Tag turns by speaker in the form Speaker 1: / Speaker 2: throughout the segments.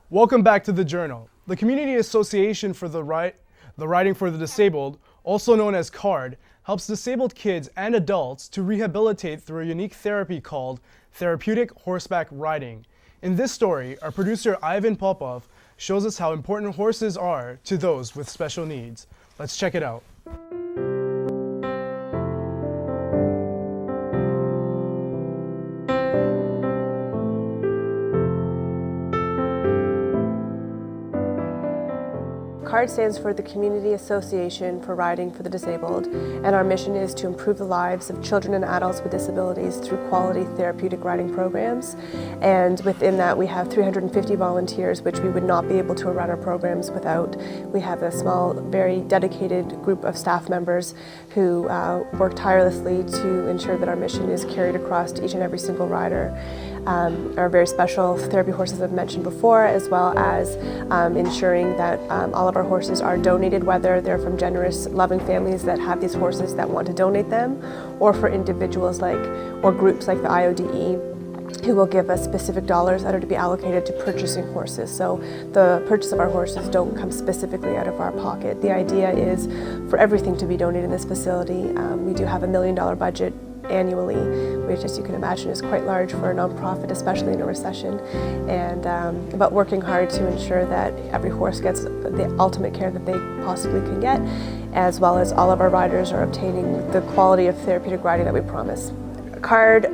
Speaker 1: Welcome back to The Journal. The Community Association for the Riding for the Disabled, also known as CARD, helps disabled kids and adults to rehabilitate through a unique therapy called therapeutic horseback riding. In this story, our producer Ivan Popov shows us how important horses are to those with special needs. Let's check it out.
Speaker 2: CARD stands for the Community Association for Riding for the Disabled, and our mission is to improve the lives of children and adults with disabilities through quality therapeutic riding programs. And within that, we have 350 volunteers, which we would not be able to run our programs without. We have a small, very dedicated group of staff members who work tirelessly to ensure that our mission is carried across to each and every single rider. Our very special therapy horses I've mentioned before, as well as ensuring that all of our horses are donated, whether they're from generous, loving families that have these horses that want to donate them, or for individuals or groups like the IODE, who will give us specific dollars that are to be allocated to purchasing horses. So the purchase of our horses don't come specifically out of our pocket. The idea is for everything to be donated in this facility. We do have $1 million budget annually, which, as you can imagine, is quite large for a nonprofit, especially in a recession, and but working hard to ensure that every horse gets the ultimate care that they possibly can get, as well as all of our riders are obtaining the quality of therapeutic riding that we promise. CARD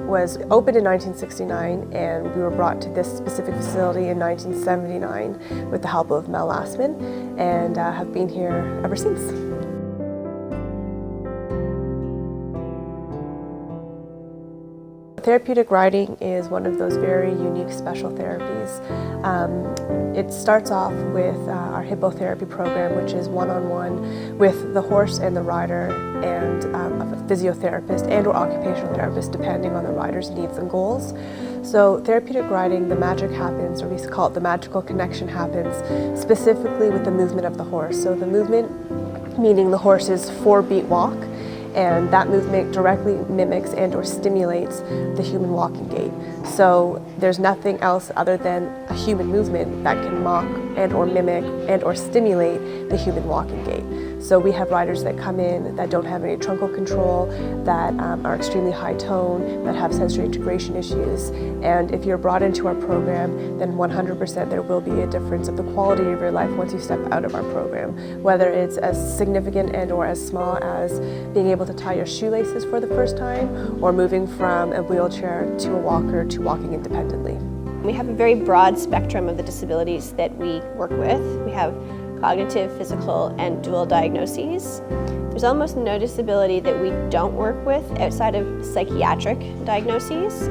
Speaker 2: was opened in 1969, and we were brought to this specific facility in 1979 with the help of Mel Lastman, and have been here ever since. Therapeutic riding is one of those very unique special therapies. It starts off with our hippotherapy program, which is one-on-one with the horse and the rider, and a physiotherapist and or occupational therapist, depending on the rider's needs and goals. So therapeutic riding, the magic happens, or we call it the magical connection happens, specifically with the movement of the horse. So the movement, meaning the horse's 4-beat walk, and that movement directly mimics and or stimulates the human walking gait. So there's nothing else other than a human movement that can mock and or mimic and or stimulate the human walking gait. So we have riders that come in that don't have any truncal control, that are extremely high tone, that have sensory integration issues. And if you're brought into our program, then 100% there will be a difference of the quality of your life once you step out of our program, whether it's as significant and or as small as being able to tie your shoelaces for the first time, or moving from a wheelchair to a walker to walking independently.
Speaker 3: We have a very broad spectrum of the disabilities that we work with. We have cognitive, physical, and dual diagnoses. There's almost no disability that we don't work with outside of psychiatric diagnoses,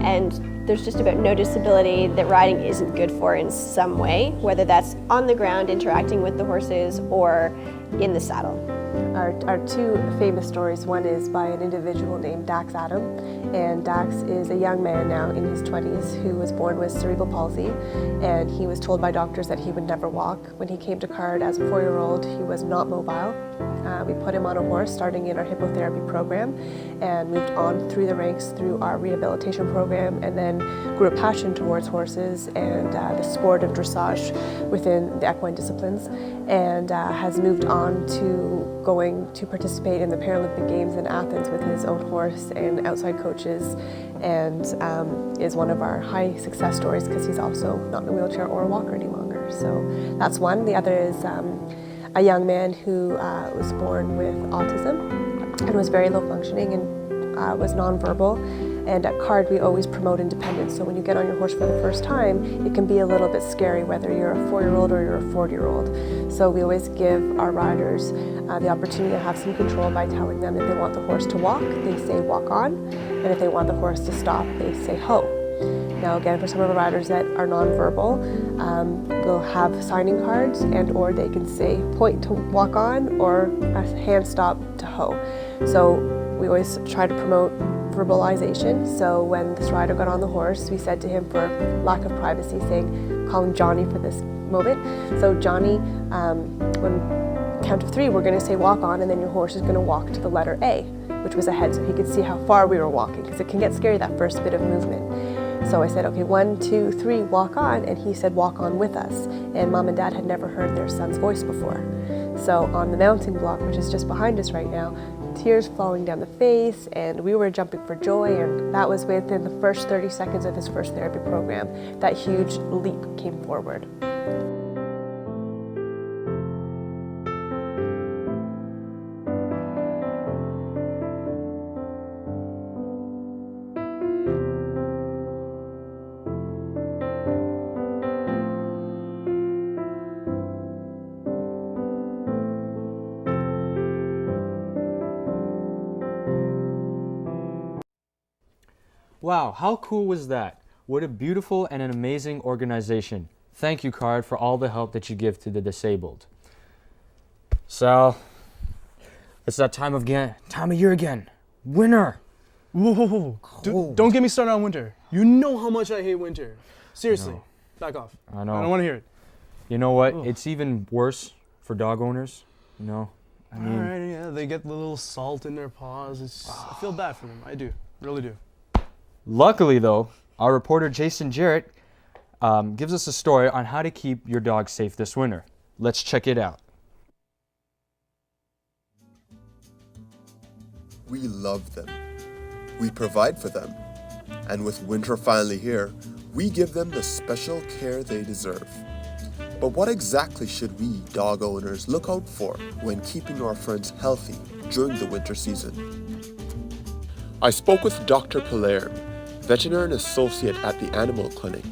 Speaker 3: and there's just about no disability that riding isn't good for in some way, whether that's on the ground interacting with the horses or in the saddle.
Speaker 2: Our two famous stories, one is by an individual named Dax Adam, and Dax is a young man now in his 20s who was born with cerebral palsy, and he was told by doctors that he would never walk. When he came to CARD as a 4-year-old, he was not mobile. We put him on a horse starting in our hippotherapy program, and moved on through the ranks through our rehabilitation program, and then grew a passion towards horses and the sport of dressage within the equine disciplines, and has moved on to going to participate in the Paralympic Games in Athens with his own horse and outside coaches, and is one of our high success stories because he's also not in a wheelchair or a walker any longer. So that's one. The other is a young man who was born with autism and was very low functioning and was nonverbal. And at CARD, we always promote independence. So when you get on your horse for the first time, it can be a little bit scary, whether you're a 4-year-old or you're a 40-year-old. So we always give our riders the opportunity to have some control by telling them if they want the horse to walk, they say walk on, and if they want the horse to stop, they say ho. Now again, for some of the riders that are nonverbal, they'll have signing cards, and or they can say point to walk on or a hand stop to ho. So we always try to promote verbalization. So when this rider got on the horse, we said to him, for lack of privacy, call him Johnny for this moment. So Johnny, when count of 3, we're going to say walk on, and then your horse is going to walk to the letter A, which was ahead, so he could see how far we were walking, because it can get scary, that first bit of movement. So I said, okay, 1, 2, 3, walk on, and he said, walk on with us. And Mom and Dad had never heard their son's voice before. So on the mounting block, which is just behind us right now, tears falling down the face, and we were jumping for joy, and that was within the first 30 seconds of his first therapy program. That huge leap came forward.
Speaker 4: Wow, how cool was that? What a beautiful and an amazing organization. Thank you, CARD, for all the help that you give to the disabled. Sal, it's that time of year again. Winter.
Speaker 1: Whoa, whoa, whoa. Don't get me started on winter. You know how much I hate winter. Seriously, back off.
Speaker 4: I know.
Speaker 1: I don't want to hear it.
Speaker 4: You know what?
Speaker 1: Oh.
Speaker 4: It's even worse for dog owners. You know, I mean,
Speaker 1: All right, yeah, they get the little salt in their paws. I feel bad for them. I do, really do.
Speaker 4: luckily though, our reporter Jason Jarrett gives us a story on how to keep your dog safe this winter. Let's check it out.
Speaker 5: We love them. We provide for them. And with winter finally here, we give them the special care they deserve. But what exactly should we, dog owners, look out for when keeping our friends healthy during the winter season? I spoke with Dr. Palerm, veterinarian associate at the Animal Clinic,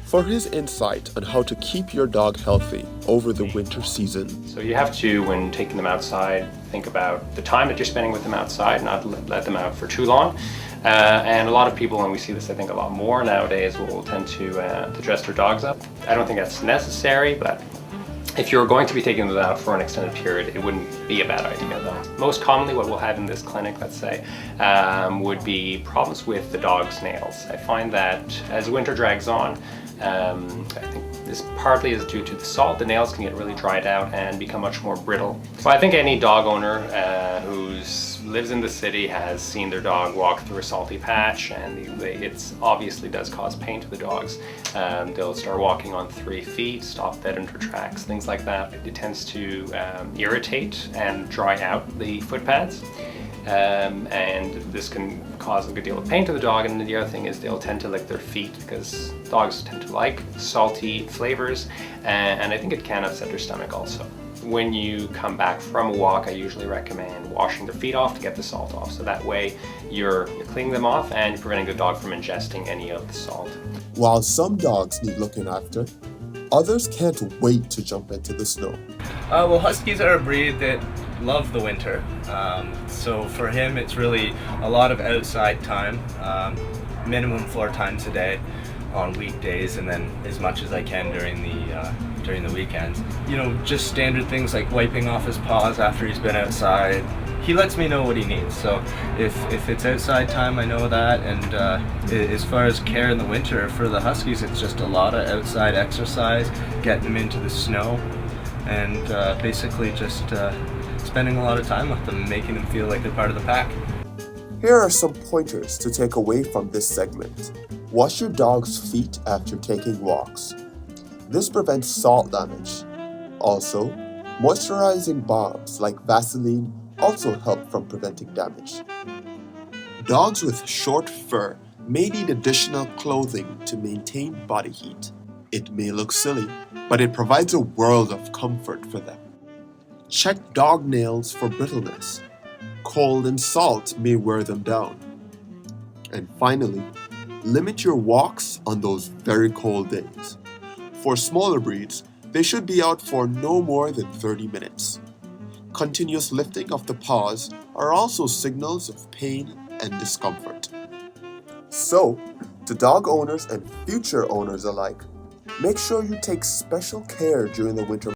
Speaker 5: for his insight on how to keep your dog healthy over the winter season.
Speaker 6: So you have to, when taking them outside, think about the time that you're spending with them outside, not let them out for too long. And a lot of people, and we see this I think a lot more nowadays, will tend to dress their dogs up. I don't think that's necessary, but if you're going to be taking them out for an extended period, it wouldn't be a bad idea though. Most commonly what we'll have in this clinic, let's say, would be problems with the dog's nails. I find that as winter drags on, I think this partly is due to the salt. The nails can get really dried out and become much more brittle. So I think any dog owner who lives in the city has seen their dog walk through a salty patch, and it obviously does cause pain to the dogs. They'll start walking on 3 feet, stop dead in their tracks, things like that. It tends to irritate and dry out the foot pads. And this can cause a good deal of pain to the dog, and the other thing is they'll tend to lick their feet because dogs tend to like salty flavors, and I think it can upset their stomach also. When you come back from a walk, I usually recommend washing their feet off to get the salt off, so that way you're cleaning them off and you're preventing the dog from ingesting any of the salt.
Speaker 5: While some dogs need looking after, others can't wait to jump into the snow.
Speaker 7: Well, Huskies are a breed that love the winter. So for him, it's really a lot of outside time, minimum 4 times a day on weekdays, and then as much as I can during the weekends. You know, just standard things like wiping off his paws after he's been outside. He lets me know what he needs. So if it's outside time, I know that. And as far as care in the winter for the Huskies, it's just a lot of outside exercise, getting them into the snow, and basically just spending a lot of time with them, making them feel like they're part of the pack.
Speaker 5: Here are some pointers to take away from this segment. Wash your dog's feet after taking walks. This prevents salt damage. Also, moisturizing balms like Vaseline also help from preventing damage. Dogs with short fur may need additional clothing to maintain body heat. It may look silly, but it provides a world of comfort for them. Check dog nails for brittleness. Cold and salt may wear them down. And finally, limit your walks on those very cold days. For smaller breeds, they should be out for no more than 30 minutes. Continuous lifting of the paws are also signals of pain and discomfort. So, to dog owners and future owners alike, make sure you take special care during the winter